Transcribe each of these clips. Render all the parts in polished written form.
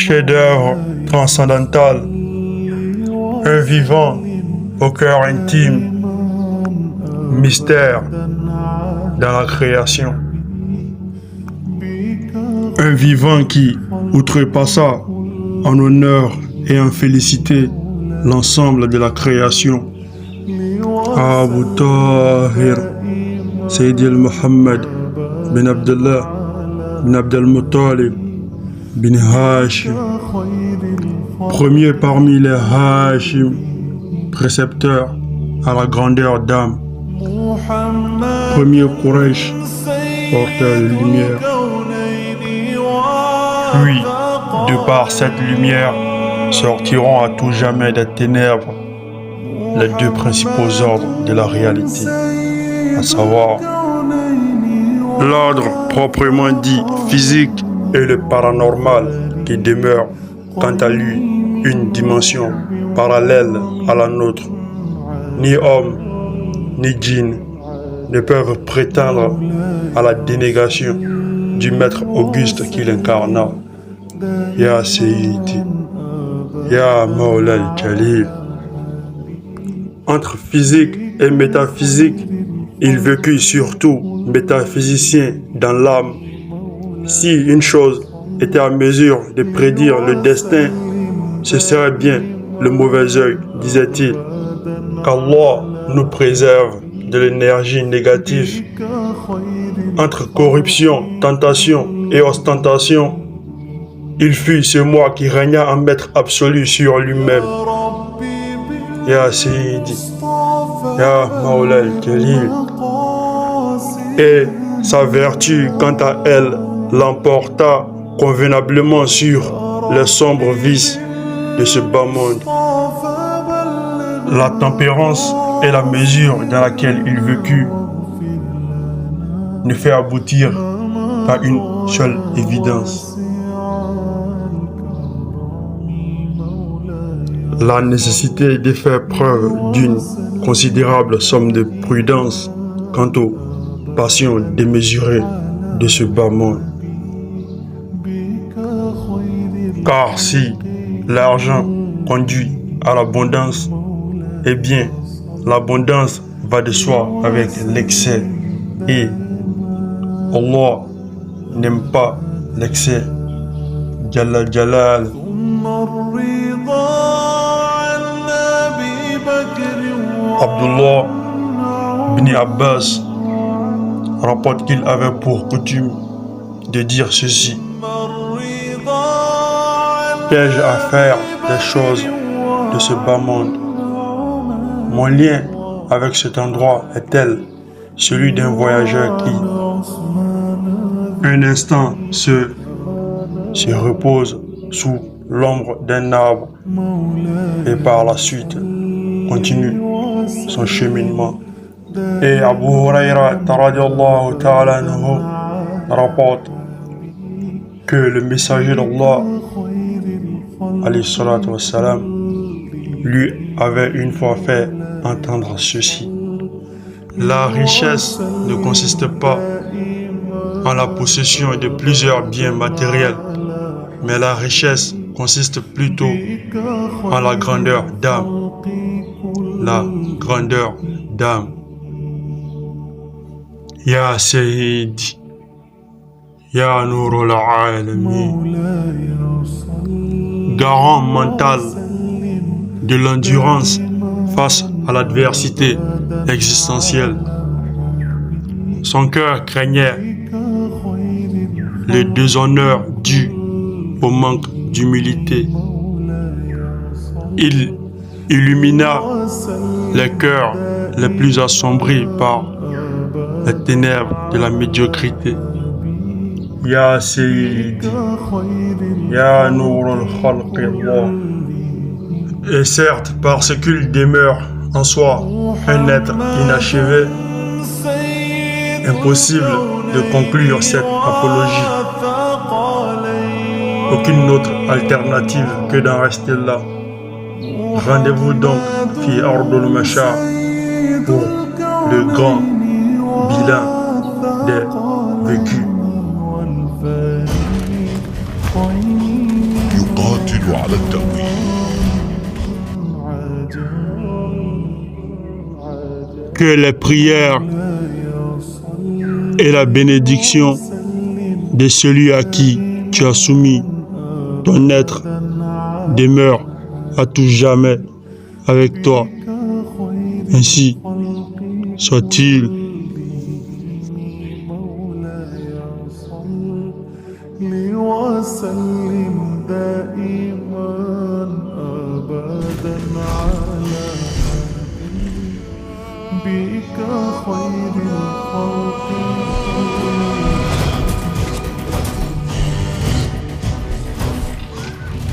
chef-d'œuvre transcendantal, un vivant au cœur intime, mystère dans la création. Un vivant qui outrepassa en honneur et en félicité l'ensemble de la création. Abu Tahir, Sayyid al-Muhammad bin Abdullah bin Abdel Muttalib bin Hashim, premier parmi les Hashim, précepteur à la grandeur d'âme, premier Quraysh, porteur de lumière. Puis, de par cette lumière, sortiront à tout jamais des ténèbres les deux principaux ordres de la réalité, à savoir l'ordre proprement dit physique et le paranormal qui demeure quant à lui une dimension parallèle à la nôtre. Ni homme, ni djinn ne peuvent prétendre à la dénégation du maître auguste qu'il incarna. Ya Sayyidi, Ya Mawla al-Jalil. Entre physique et métaphysique, il vécut surtout métaphysicien dans l'âme. Si une chose était à mesure de prédire le destin, ce serait bien le mauvais œil, disait-il. Qu'Allah nous préserve de l'énergie négative. Entre corruption, tentation et ostentation, il fut ce moi qui régna en maître absolu sur lui-même. Ya Sayyidi, Ya Mawla al-Jalil. Et sa vertu, quant à elle, l'emporta convenablement sur les sombres vices de ce bas monde. La tempérance et la mesure dans laquelle il vécut ne fait aboutir qu'à une seule évidence. La nécessité de faire preuve d'une considérable somme de prudence quant aux passions démesurées de ce bas monde. Car si l'argent conduit à l'abondance, eh bien, l'abondance va de soi avec l'excès. Et Allah n'aime pas l'excès. Jalla Jalal. Abdullah bin Abbas rapporte qu'il avait pour coutume de dire ceci: qu'ai-je à faire des choses de ce bas monde? Mon lien avec cet endroit est tel, celui d'un voyageur qui, un instant, se repose sous l'ombre d'un arbre et par la suite continue son cheminement. Et Abu Huraira radiyallahu ta'ala anhu rapporte que le messager d'Allah alayhi salatu wassalam lui avait une fois fait entendre ceci: la richesse ne consiste pas en la possession de plusieurs biens matériels, mais la richesse consiste plutôt en la grandeur d'âme. La grandeur d'âme. Ya Sayyidi, Ya Nourul Alamin. Garant mental de l'endurance face à l'adversité existentielle. Son cœur craignait le déshonneur dû au manque d'humilité. Il illumina les cœurs les plus assombris par les ténèbres de la médiocrité. Ya Sayyidi, Ya Nourul Khalqillah. Et certes, parce qu'il demeure en soi un être inachevé, impossible de conclure cette apologie. Aucune autre alternative que d'en rester là. Rendez-vous donc, fi Ardul Mashar, pour le grand bilan des vécus. يقاتل على التوحيد. Que les prières et la bénédiction de celui à qui tu as soumis ton être demeurent à tout jamais avec toi. Ainsi soit-il. وسلم دائما أبدا على بك خير الخلق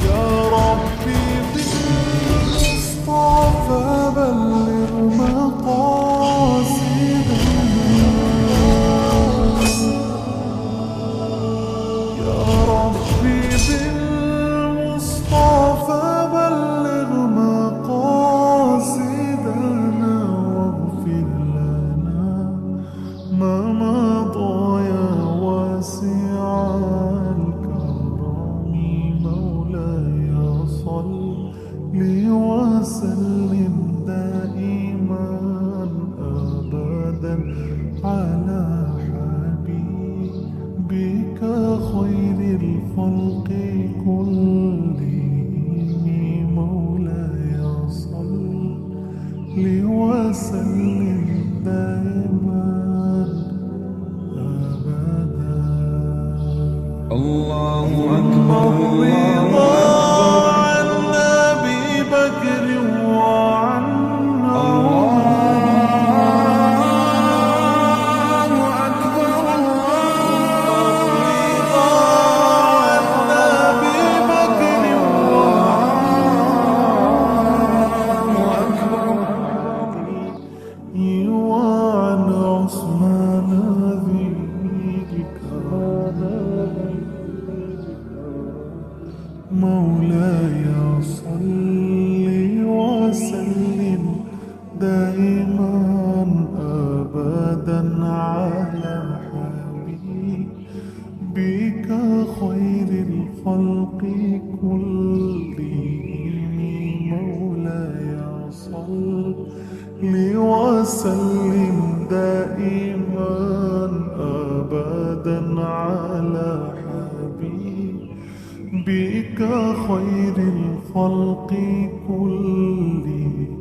يا ربي بالمصطفى بلغ مقاصدنا يا ربي بالمصطفى بلغ مقاصدنا واغفر لنا ما مضى يا واسع الكرم مولاي صل وسلم دائما أبدا على حبيبك خير الخلق كلهم مولاي صل وسلم دائما أبدا. الله أكبر الرضا عن أبي بكر وعن مولاي صل وسلم دائما أبدا على حبيبك خير الخلق كلهم مولاي صل وسلم دائما أبدا على حبيبك خير الخلق كلهم